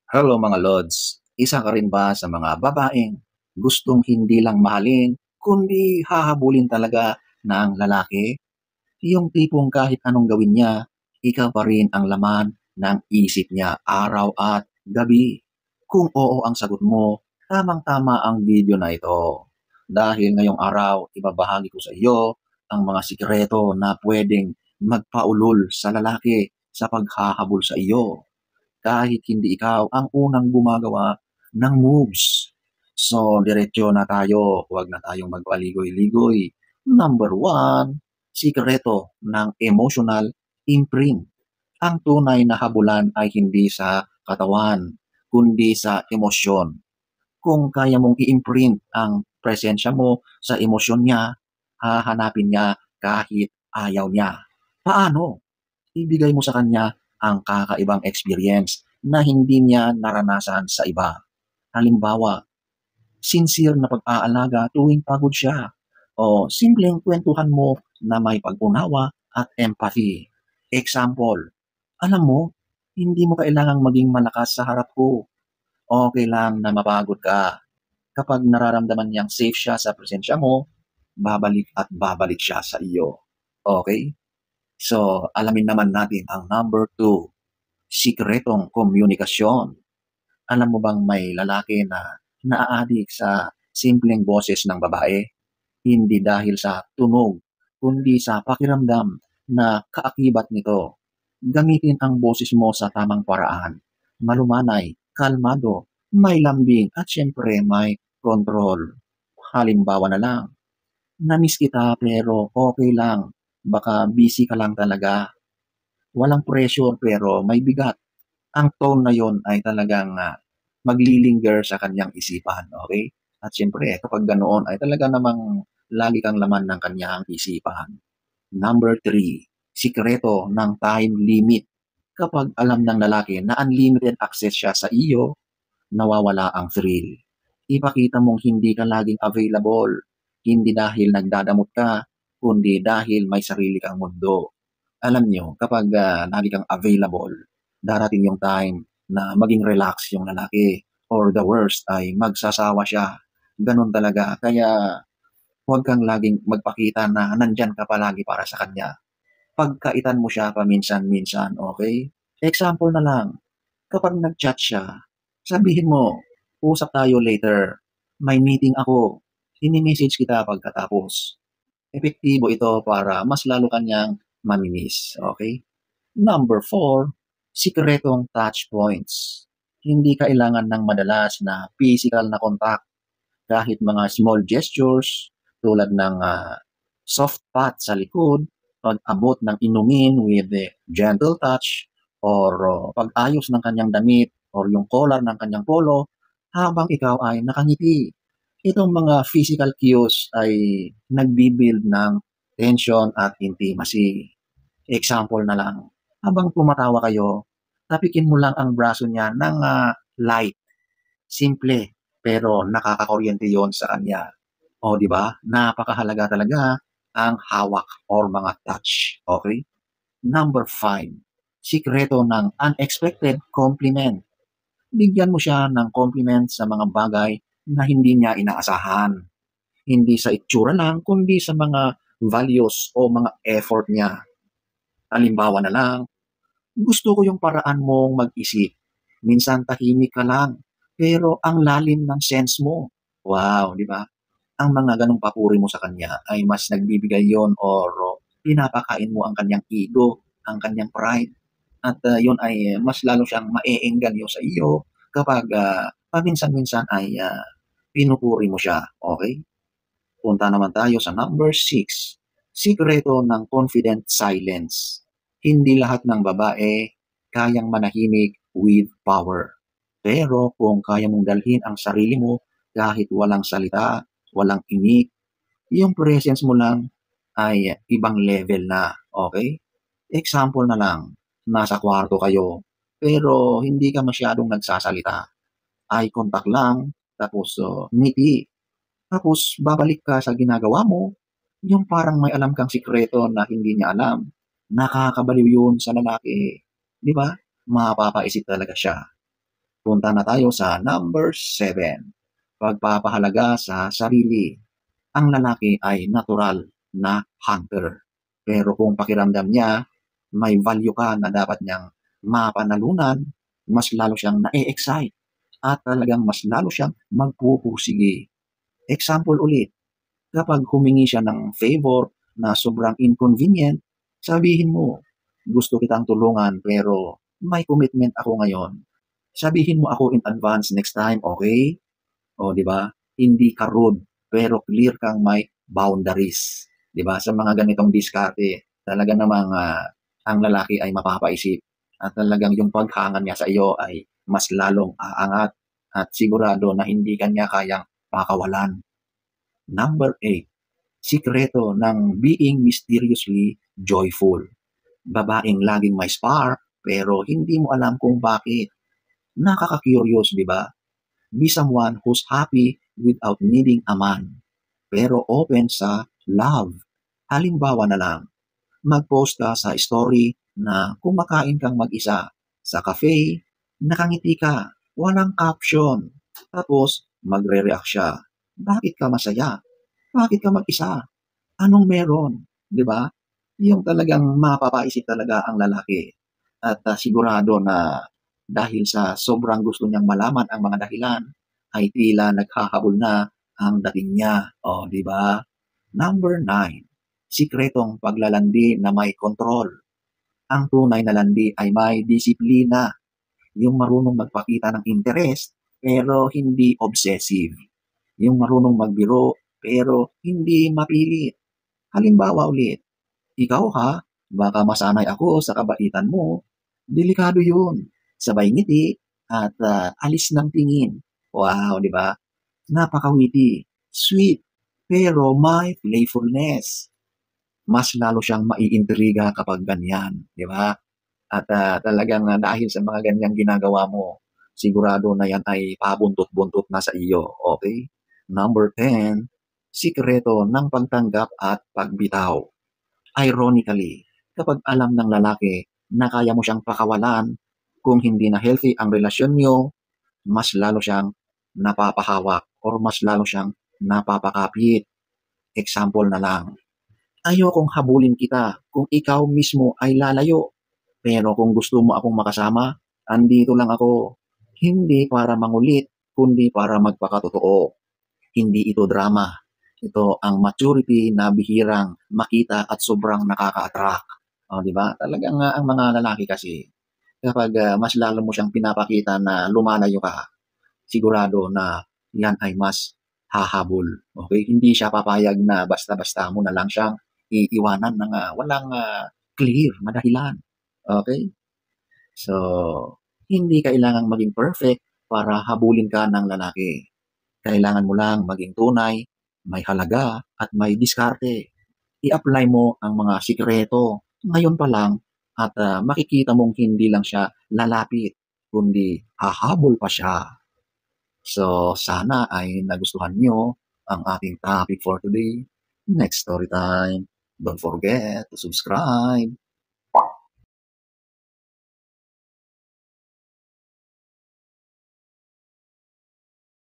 Hello mga lods, isa ka rin ba sa mga babaeng gustong hindi lang mahalin, kundi hahabulin talaga ng lalaki? Yung tipong kahit anong gawin niya, ikaw pa rin ang laman ng isip niya araw at gabi. Kung oo ang sagot mo, tamang-tama ang video na ito. Dahil ngayong araw, ibabahagi ko sa iyo ang mga sikreto na pwedeng magpaulol sa lalaki sa paghahabol sa iyo kahit hindi ikaw ang unang gumagawa ng moves. So, diretso na tayo. Huwag na tayong magpaligoy-ligoy. Number one, sikreto ng emotional imprint. Ang tunay na habulan ay hindi sa katawan, kundi sa emosyon. Kung kaya mong i-imprint ang presensya mo sa emosyon niya, hahanapin niya kahit ayaw niya. Paano? Ibigay mo sa kanya ang kakaibang experience na hindi niya naranasan sa iba. Halimbawa, sincere na pag-aalaga tuwing pagod siya o simpleng kwentuhan mo na may pag-unawa at empathy. Example, alam mo, hindi mo kailangang maging malakas sa harap ko. Okay lang na mapagod ka. Kapag nararamdaman niyang safe siya sa presensya mo, babalik at babalik siya sa iyo. Okay? So, alamin naman natin ang number two, sikretong komunikasyon. Alam mo bang may lalaki na naaadik sa simpleng boses ng babae? Hindi dahil sa tunog, kundi sa pakiramdam na kaakibat nito. Gamitin ang boses mo sa tamang paraan. Malumanay, kalmado, may lambing at syempre may control. Halimbawa na lang, namiss kita pero okay lang. Baka busy ka lang talaga. Walang pressure pero may bigat. Ang tone na yon ay talagang maglilinger sa kanyang isipan, okay? At siyempre, kapag ganoon ay talaga namang lagi kang laman ng kanyang isipan. Number three, sikreto ng time limit. Kapag alam ng lalaki na unlimited access siya sa iyo, nawawala ang thrill. Ipakita mong hindi ka laging available, hindi dahil nagdadamot ka, kundi dahil may sarili kang mundo. Alam nyo, kapag lagi kang available, darating yung time na maging relax yung lalaki or the worst ay magsasawa siya. Ganun talaga. Kaya huwag kang laging magpakita na nandyan ka palagi para sa kanya. Pagkaitan mo siya paminsan-minsan, okay? Example na lang, kapag nag-chat siya, sabihin mo, usap tayo later, may meeting ako, ini-message kita pagkatapos. Epektibo ito para mas lalo kanyang mamimiss, okay? Number four, sikretong touch points. Hindi kailangan ng madalas na physical na contact kahit mga small gestures tulad ng soft pat sa likod, pag-abot ng inumin with a gentle touch, or pag-ayos ng kanyang damit or yung collar ng kanyang polo habang ikaw ay nakangiti. Itong mga physical cues ay nagbibuild ng tension at intimacy. Example na lang, habang tumatawa kayo, tapikin mo lang ang braso niya ng light. Simple, pero nakakakuryente yon sa kanya. O, di ba? Napakahalaga talaga ang hawak or mga touch. Okay? Number five, sikreto ng unexpected compliment. Bigyan mo siya ng compliment sa mga bagay na hindi niya inaasahan. Hindi sa itsura lang, kundi sa mga values o mga effort niya. Halimbawa na lang, gusto ko yung paraan mong mag-isip. Minsan tahimik ka lang, pero ang lalim ng sense mo. Wow, di ba? Ang mga ganong papuri mo sa kanya ay mas nagbibigay yon or pinapakain mo ang kanyang ego, ang kanyang pride. At yun ay mas lalo siyang maeengganyo sa iyo kapag paminsan-minsan ay pinupuri mo siya. Okay? Punta naman tayo sa number six, sikreto ng confident silence. Hindi lahat ng babae kayang manahimik with power. Pero kung kaya mong dalhin ang sarili mo kahit walang salita, walang imik, yung presence mo lang ay ibang level na, okay? Example na lang, nasa kwarto kayo, pero hindi ka masyadong nagsasalita. Eye contact lang, tapos ngiti. Tapos babalik ka sa ginagawa mo, yung parang may alam kang sikreto na hindi niya alam. Nakakabaliw yun sa lalaki. Di ba? Mapapaisip talaga siya. Punta na tayo sa number 7. Pagpapahalaga sa sarili. Ang lalaki ay natural na hunter. Pero kung pakiramdam niya, may value ka na dapat niyang mapanalunan, mas lalo siyang na-excite at talagang mas lalo siyang magpupusigi. Example ulit, kapag humingi siya ng favor na sobrang inconvenient, sabihin mo, gusto kitang tulungan pero may commitment ako ngayon. Sabihin mo ako in advance next time, okay? O, di ba? Hindi ka rude, pero clear kang may boundaries. Di ba? Sa mga ganitong diskarte, talaga namang ang lalaki ay mapapaisip at talagang yung paghangan niya sa iyo ay mas lalong aangat at sigurado na hindi kanya kayang pakawalan. Number 8. Sikreto ng being mysteriously joyful. Babaeng laging may spark pero hindi mo alam kung bakit. Nakaka-curious, di ba? Be someone who's happy without needing a man, pero open sa love. Halimbawa na lang, mag-post ka sa story na kumakain kang mag-isa sa cafe, nakangiti ka, walang caption. Tapos, magre-react siya. Bakit ka masaya? Bakit ka mag-isa? Anong meron? Di ba? Yung talagang mapapaisip talaga ang lalaki. At sigurado na dahil sa sobrang gusto niyang malaman ang mga dahilan, ay tila naghahabol na ang dating niya. O, di ba? Number 9. Sikretong paglalandi na may kontrol. Ang tunay na landi ay may disiplina. Yung marunong magpakita ng interest, pero hindi obsessive. Yung marunong magbiro, pero hindi mapilit. Halimbawa ulit, ikaw ha, baka masanay ako sa kabaitan mo. Delikado yun. Sabay ngiti at alis ng tingin. Wow, di ba? Napakawiti, sweet, pero may playfulness. Mas lalo siyang maiintriga kapag ganyan, di ba? At talagang dahil sa mga ganyang ginagawa mo, sigurado na yan ay pabuntot-buntot na sa iyo, okay? Number 10, sikreto ng pagtanggap at pagbitaw. Ironically, kapag alam ng lalaki na kaya mo siyang pakawalan, kung hindi na healthy ang relasyon niyo, mas lalo siyang napapahawak or mas lalo siyang napapakapit. Example na lang, ayokong habulin kita kung ikaw mismo ay lalayo. Pero kung gusto mo akong makasama, andito lang ako. Hindi para mangulit, kundi para magpakatotoo. Hindi ito drama. Ito ang maturity na bihirang makita at sobrang nakaka-attract. O, di ba? Talagang ang mga lalaki kasi, kapag mas lalo mo siyang pinapakita na lumalayo ka, sigurado na yan ay mas hahabol. Okay? Hindi siya papayag na basta-basta mo na lang siyang iiwanan ng walang clear na dahilan. Okay? So, hindi kailangang maging perfect para habulin ka ng lalaki. Kailangan mo lang maging tunay, may halaga, at may diskarte. I-apply mo ang mga sikreto ngayon pa lang at makikita mong hindi lang siya lalapit, kundi hahabol pa siya. So, sana ay nagustuhan nyo ang ating topic for today. Next story time. Don't forget to subscribe.